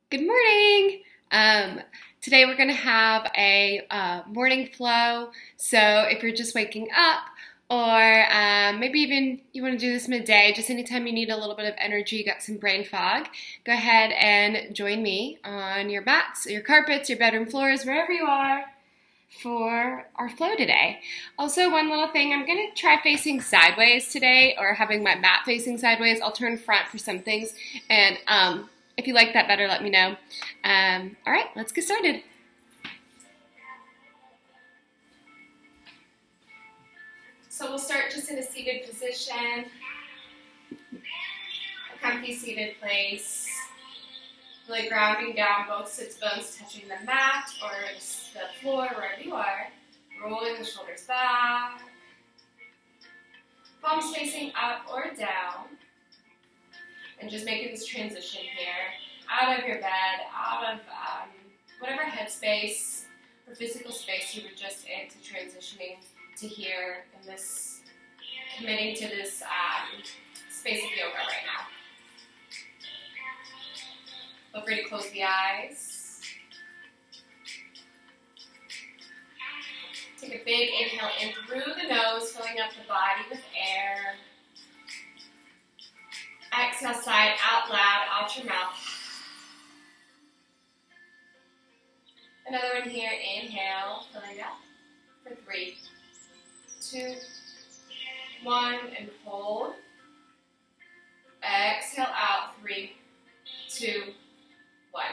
Good morning. Today we're going to have a morning flow. So if you're just waking up, or maybe even you want to do this midday, just anytime you need a little bit of energy, got some brain fog, go ahead and join me on your mats, your carpets, your bedroom floors, wherever you are for our flow today. Also, one little thing, I'm going to try facing sideways today, or having my mat facing sideways. I'll turn front for some things, and if you like that better, let me know. All right, let's get started. So we'll start just in a seated position, a comfy seated place, really grounding down both sits bones touching the mat or the floor, wherever you are, rolling the shoulders back, palms facing up or down, and just making this transition here out of your bed, out of whatever headspace or physical space you were just in, to transitioning to here in this, committing to this space of yoga right now. Feel free to close the eyes. Take a big inhale in through the nose, filling up the body with air. Exhale, sigh out loud, out your mouth. Another one here, inhale, filling up for 3, 2, 1, and hold. Exhale out, 3, 2, 1.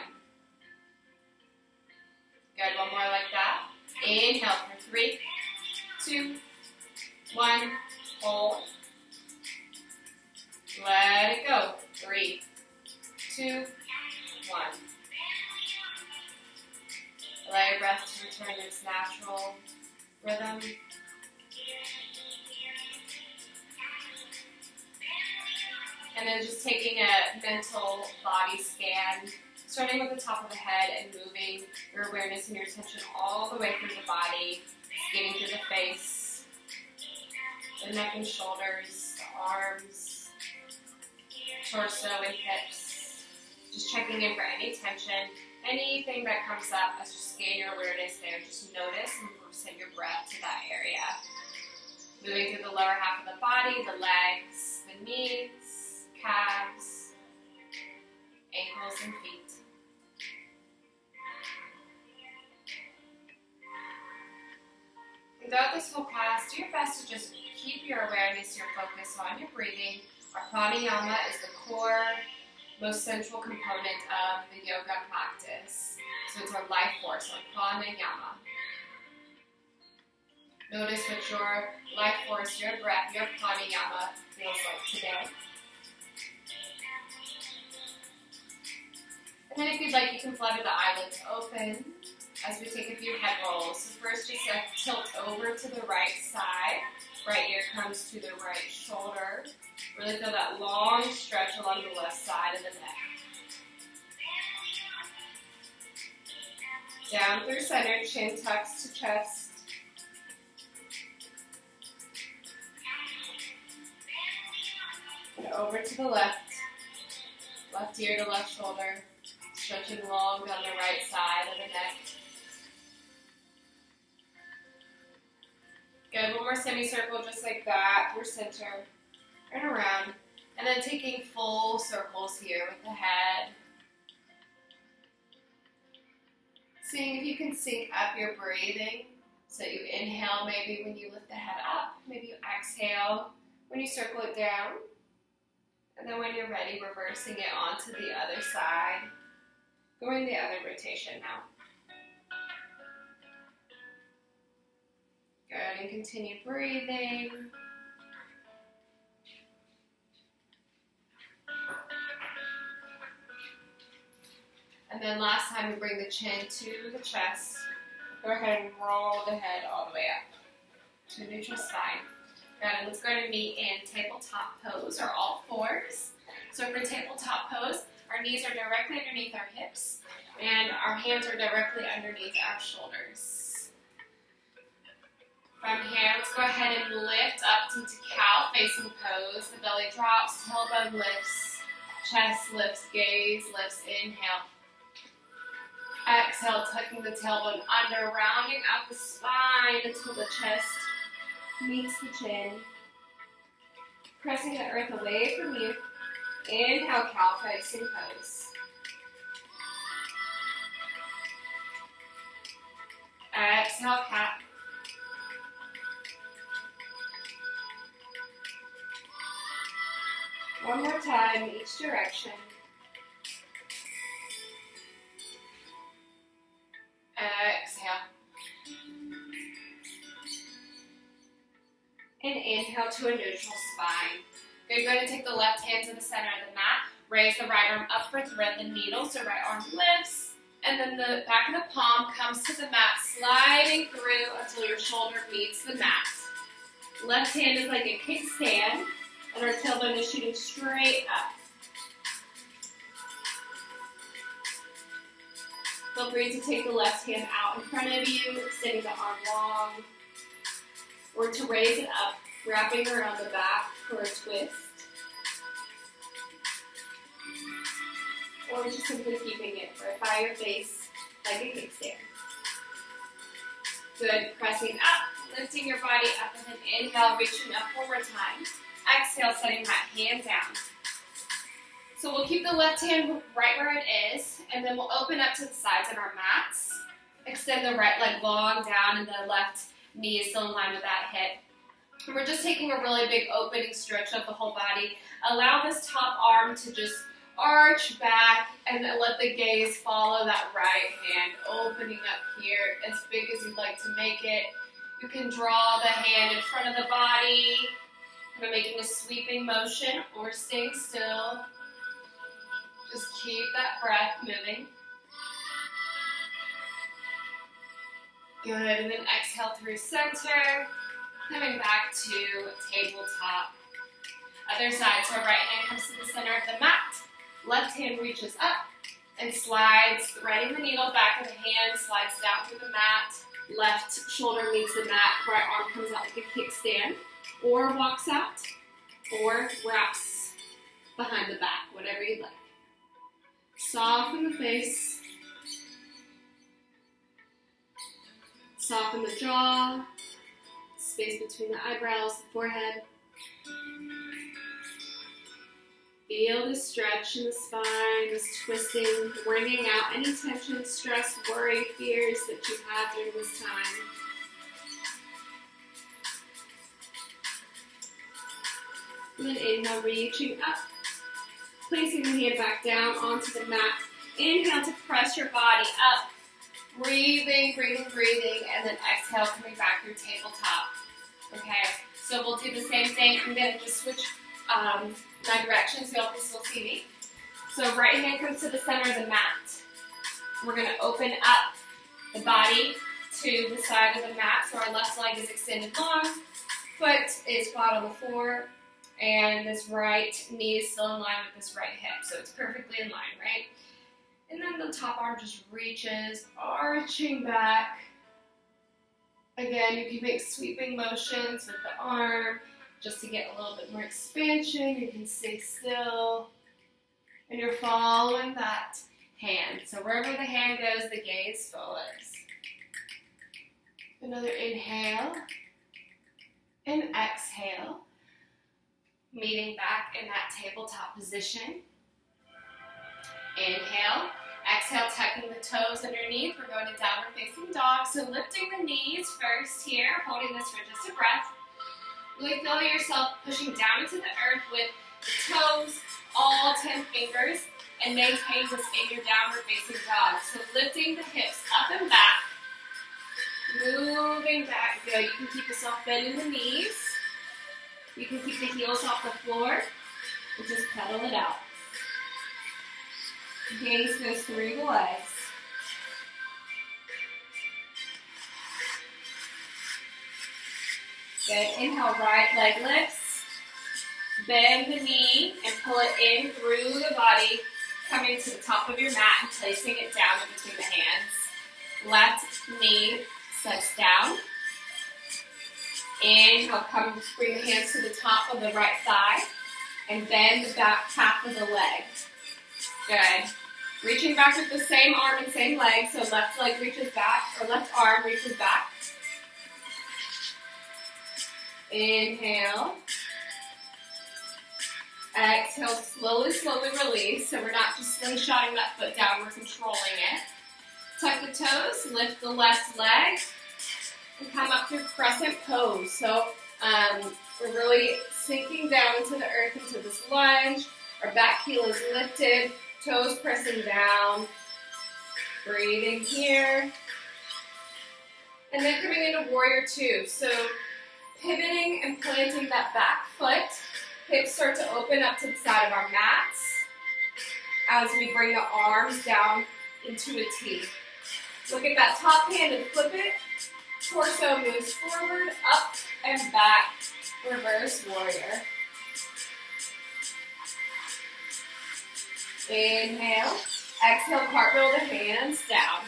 Good, one more like that. Inhale for 3, 2, 1, hold. Let it go. 3, 2, 1. Allow your breath to return to its natural rhythm. And then just taking a mental body scan, starting with the top of the head and moving your awareness and your attention all the way through the body, scanning through the face, the neck and shoulders, the arms, torso and hips. Just checking in for any tension, anything that comes up. As you scan your awareness there, just notice and send your breath to that area. Moving through the lower half of the body, the legs, the knees, calves, ankles, and feet. And throughout this whole class, do your best to just keep your awareness, your focus on your breathing. Our pranayama is the core, most central component of the yoga practice. So it's our life force, our pranayama. Notice what your life force, your breath, your pranayama feels like today. And then if you'd like, you can flutter the eyelids open as we take a few head rolls. So first, just a tilt over to the right side. Right ear comes to the right shoulder. Really feel that long stretch along the left side of the neck. Down through center, chin tucks to chest. And over to the left. Left ear to left shoulder. Stretching long down the right side of the neck. Good, one more semicircle just like that, through center, and around. And then taking full circles here with the head. Seeing if you can sync up your breathing. So you inhale maybe when you lift the head up. Maybe you exhale when you circle it down. And then when you're ready, reversing it onto the other side. Going the other rotation now. Good, and continue breathing. And then last time we bring the chin to the chest. Go ahead and roll the head all the way up to neutral spine. Good, and let's go ahead and meet in tabletop pose, or all fours. So for tabletop pose, our knees are directly underneath our hips, and our hands are directly underneath our shoulders. From here, let's go ahead and lift up into cow facing pose. The belly drops, tailbone lifts, chest lifts, gaze lifts. Inhale. Exhale, tucking the tailbone under, rounding out the spine until the chest meets the chin. Pressing the earth away from you. Inhale, cow facing pose. Exhale, cat. One more time, each direction. Exhale. And inhale to a neutral spine. You're going to take the left hand to the center of the mat. Raise the right arm up for thread the needle, so right arm lifts. And then the back of the palm comes to the mat, sliding through until your shoulder meets the mat. Left hand is like a kickstand, and our tailbone is shooting straight up. Feel free to take the left hand out in front of you, extending the arm long, or to raise it up, wrapping around the back for a twist. Or just simply keeping it right by your face like a kickstand. Good, pressing up, lifting your body up with an inhale, reaching up one more time. Exhale, setting that hand down. So we'll keep the left hand right where it is, and then we'll open up to the sides of our mats. Extend the right leg long down, and the left knee is still in line with that hip. And we're just taking a really big opening stretch of the whole body. Allow this top arm to just arch back, and then let the gaze follow that right hand, opening up here as big as you'd like to make it. You can draw the hand in front of the body, kind of making a sweeping motion, or staying still. Just keep that breath moving. Good, and then exhale through center, coming back to tabletop. Other side, so right hand comes to the center of the mat, left hand reaches up and slides, threading the needle, back of the hand slides down through the mat, left shoulder meets the mat, right arm comes out like a kickstand, or walks out, or wraps behind the back, whatever you'd like. Soften the face, soften the jaw, space between the eyebrows, the forehead. Feel the stretch in the spine, this twisting, bringing out any tension, stress, worry, fears that you have during this time. And then inhale, reaching up. Placing the hand back down onto the mat. Inhale to press your body up. Breathing, breathing, breathing, and then exhale, coming back through tabletop. Okay, so we'll do the same thing. I'm going to just switch my direction so y'all can still see me. So right hand comes to the center of the mat. We're going to open up the body to the side of the mat, so our left leg is extended long, foot is flat on the floor, and this right knee is still in line with this right hip, so it's perfectly in line, right? And then the top arm just reaches, arching back. Again, you can make sweeping motions with the arm just to get a little bit more expansion. You can stay still, and you're following that hand. So wherever the hand goes, the gaze follows. Another inhale and exhale. Meeting back in that tabletop position. Inhale. Exhale, tucking the toes underneath. We're going to downward facing dog. So lifting the knees first here, holding this for just a breath. Really feel yourself pushing down into the earth with the toes, all 10 fingers, and maintain this in your downward facing dog. So lifting the hips up and back. Moving back. Good. You can keep yourself bending the knees. You can keep the heels off the floor and just pedal it out. Gaze goes through the legs. Good. Inhale, right leg lifts. Bend the knee and pull it in through the body, coming to the top of your mat and placing it down in between the hands. Left knee sets down. Inhale, come bring the hands to the top of the right thigh and bend the back half of the leg. Good. Reaching back with the same arm and same leg, so left leg reaches back, or left arm reaches back. Inhale. Exhale, slowly, slowly release, so we're not just slingshotting that foot down, we're controlling it. Tuck the toes, lift the left leg, and come up through crescent pose. So we're really sinking down into the earth, into this lunge. Our back heel is lifted, toes pressing down. Breathing here. And then coming into warrior two. So pivoting and planting that back foot. Hips start to open up to the side of our mats as we bring the arms down into a T. Look at that top hand and flip it. Torso moves forward, up and back. Reverse warrior. Inhale. Exhale, cartwheel the hands down.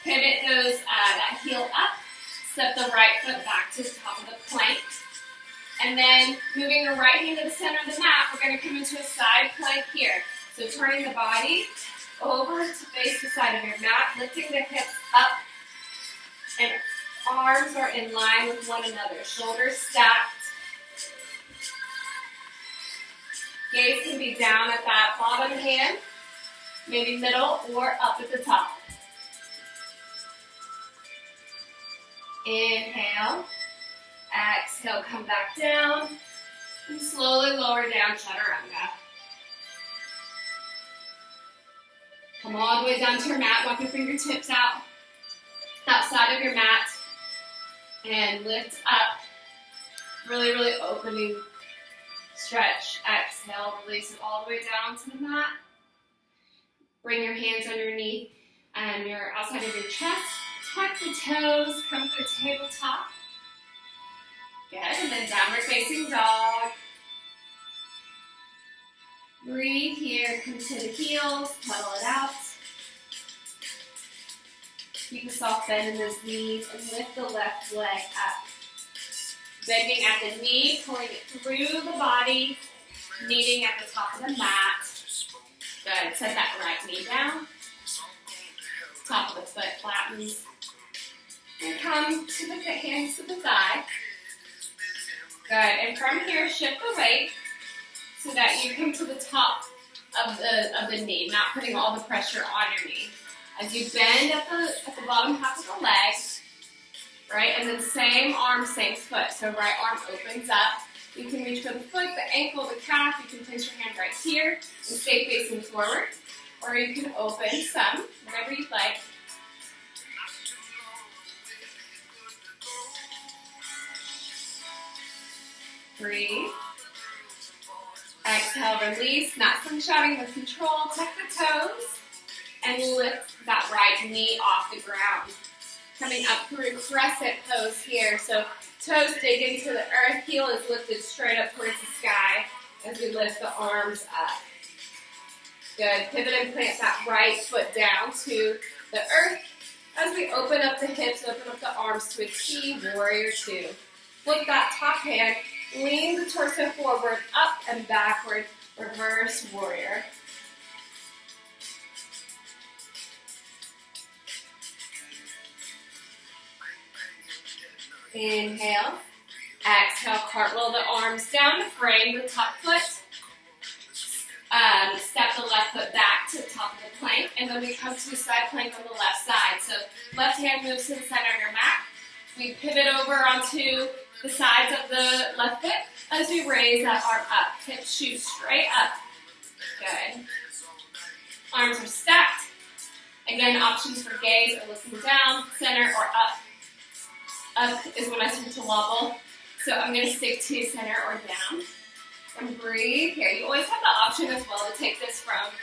Pivot those, that heel up. Step the right foot back to the top of the plank. And then moving the right hand to the center of the mat, we're going to come into a side plank here. So turning the body over to face the side of your mat, lifting the hips up, and arms are in line with one another. Shoulders stacked. Gaze can be down at that bottom hand, maybe middle or up at the top. Inhale. Exhale, come back down, and slowly lower down, chaturanga. Come all the way down to your mat, walk your fingertips out, outside of your mat, and lift up. Really, really opening, stretch, exhale, release it all the way down to the mat. Bring your hands underneath and your outside of your chest, tuck the toes, come through tabletop. Good, and then downward facing dog. Breathe here, come to the heels, pedal it out. Keep a soft bend in those knees and lift the left leg up. Bending at the knee, pulling it through the body, kneading at the top of the mat. Good, set that right knee down. Top of the foot flattens. And come to the hands to the thigh. Good, and from here, shift the weight so that you come to the top of the knee, not putting all the pressure on your knee. As you bend at the bottom half of the leg, right, and then same arm, same foot. So right arm opens up. You can reach for the foot, the ankle, the calf. You can place your hand right here and stay facing forward. Or you can open some, whatever you'd like. Breathe. Exhale, release, not slingshotting with control. Tuck the toes and lift that right knee off the ground. Coming up through crescent pose here. So toes dig into the earth, heel is lifted straight up towards the sky as we lift the arms up. Good, pivot and plant that right foot down to the earth. As we open up the hips, open up the arms to a T, warrior two. Flip that top hand. Lean the torso forward, up and backward, reverse warrior. Inhale. Exhale, cartwheel the arms down to frame the top foot. Step the left foot back to the top of the plank, and then we come to a side plank on the left side. So left hand moves to the center of your mat. We pivot over onto the sides of the left foot as we raise that arm up. Hips shoot straight up. Good. Arms are stacked. Again, options for gaze are looking down, center, or up. Up is when I start to wobble. So I'm going to stick to center or down. And breathe here. You always have the option as well to take this from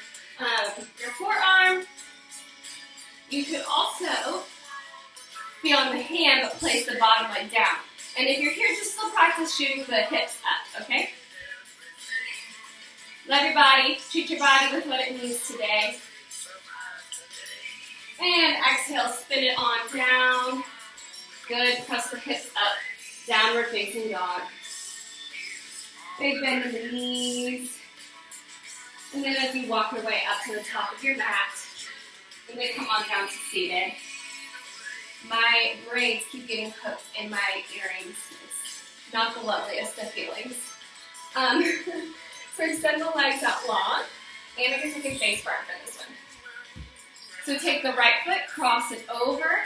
your forearm. You could also be on the hand but place the bottom leg down. And if you're here, just still practice shooting the hips up, okay? Love your body. Treat your body with what it needs today. And exhale, spin it on down. Good. Press the hips up. Downward facing dog. Big bend in the knees. And then as you walk your way up to the top of your mat, and then come on down to seated. My braids keep getting hooked in my earrings. It's not the loveliest of feelings. So extend the legs out long, and I guess I can face front for this one. So take the right foot, cross it over,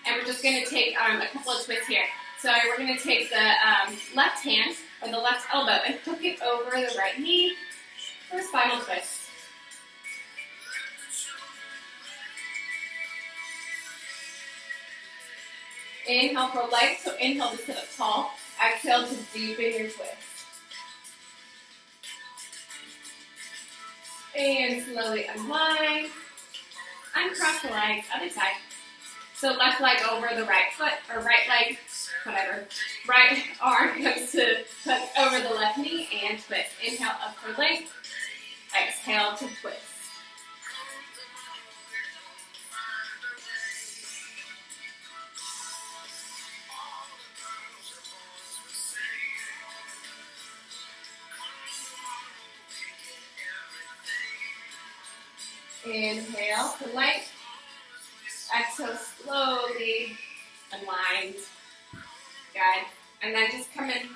and we're just going to take a couple of twists here. So we're going to take the left hand, or the left elbow, and hook it over the right knee for a spinal twist. Inhale for length, so inhale to sit up tall. Exhale to deepen your twist. And slowly unwind. Uncross the legs, other side. So left leg over the right foot, or right leg, whatever. Right arm comes to hook over the left knee and twist. Inhale up for length. Exhale to twist. Inhale for length. Exhale, slowly unwind. Good. And then just come in,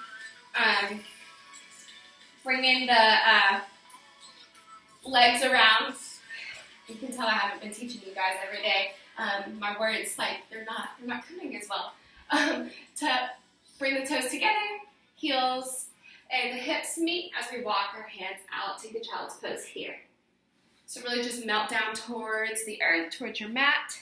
bring in the legs around. You can tell I haven't been teaching you guys every day. My words, like, they're not coming as well. To bring the toes together, heels and the hips meet as we walk our hands out. Take the child's pose here. So really just melt down towards the earth, towards your mat.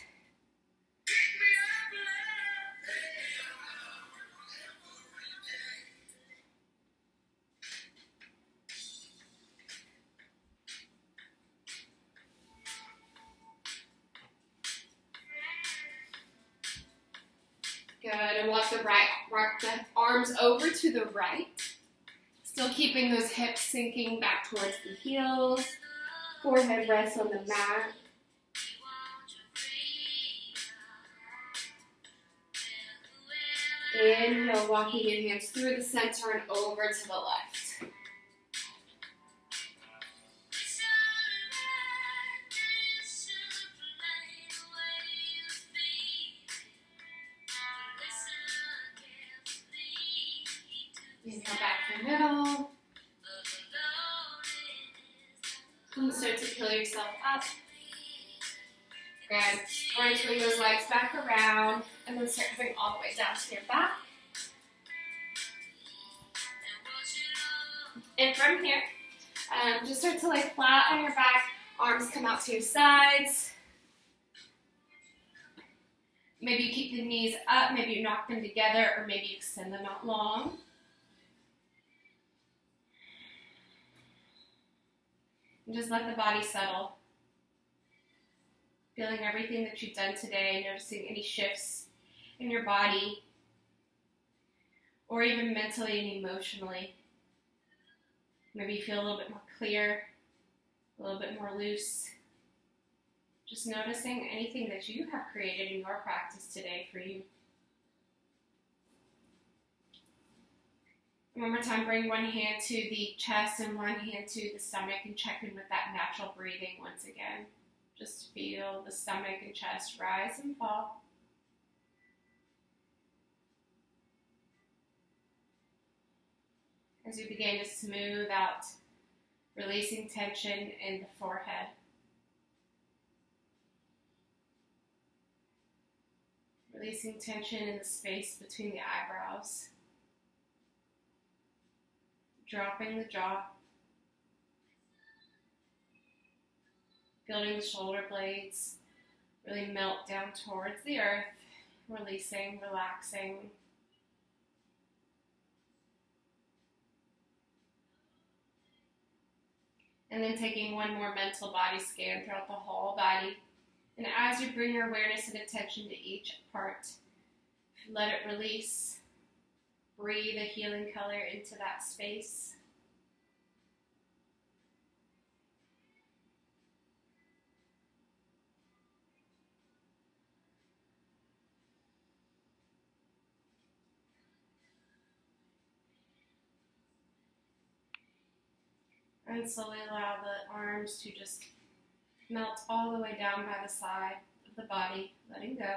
Good, and walk the arms over to the right. Still keeping those hips sinking back towards the heels. Forehead rests on the mat. Inhale, walking your hands through the center and over to the left. Inhale back to the middle. And start to peel yourself up. Good. We're going to swing those legs back around and then start coming all the way down to your back. And from here, just start to lay flat on your back. Arms come out to your sides. Maybe you keep the knees up, maybe you knock them together, or maybe you extend them out long. And just let the body settle. Feeling everything that you've done today, noticing any shifts in your body, or even mentally and emotionally. Maybe you feel a little bit more clear, a little bit more loose. Just noticing anything that you have created in your practice today for you. One more time, bring one hand to the chest and one hand to the stomach and check in with that natural breathing once again. Just feel the stomach and chest rise and fall. As you begin to smooth out, releasing tension in the forehead. Releasing tension in the space between the eyebrows. Dropping the jaw. Building the shoulder blades. Really melt down towards the earth. Releasing, relaxing. And then taking one more mental body scan throughout the whole body. And as you bring your awareness and attention to each part, let it release. Breathe a healing color into that space. And slowly allow the arms to just melt all the way down by the side of the body, letting go.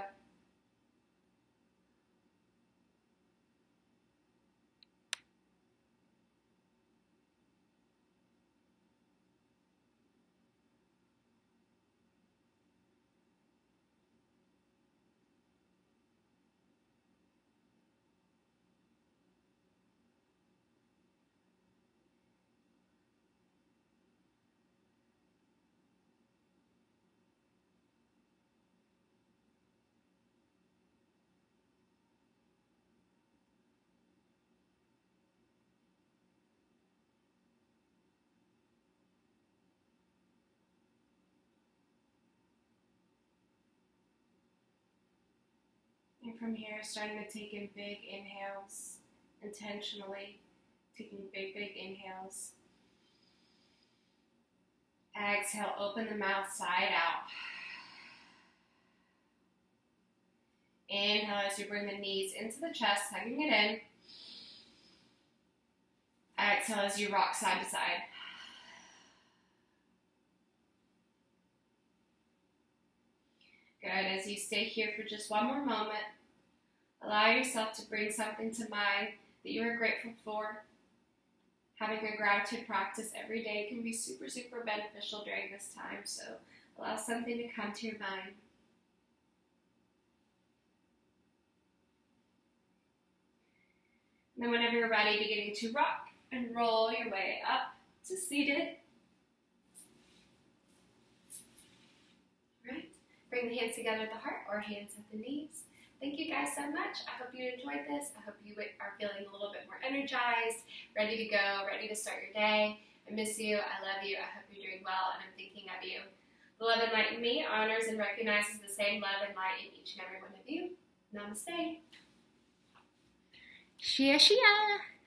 And from here, starting to take in big inhales, intentionally taking big, big inhales. Exhale, open the mouth side out. Inhale as you bring the knees into the chest, hugging it in. Exhale as you rock side to side. Good, as you stay here for just one more moment, allow yourself to bring something to mind that you are grateful for. Having a gratitude practice every day can be super, super beneficial during this time, so allow something to come to your mind. And then whenever you're ready, beginning to rock and roll your way up to seated. Right. Bring the hands together at the heart or hands at the knees. Thank you guys so much. I hope you enjoyed this. I hope you are feeling a little bit more energized, ready to go, ready to start your day. I miss you. I love you. I hope you're doing well, and I'm thinking of you. The love and light in me honors and recognizes the same love and light in each and every one of you. Namaste. Hiya, Hiya.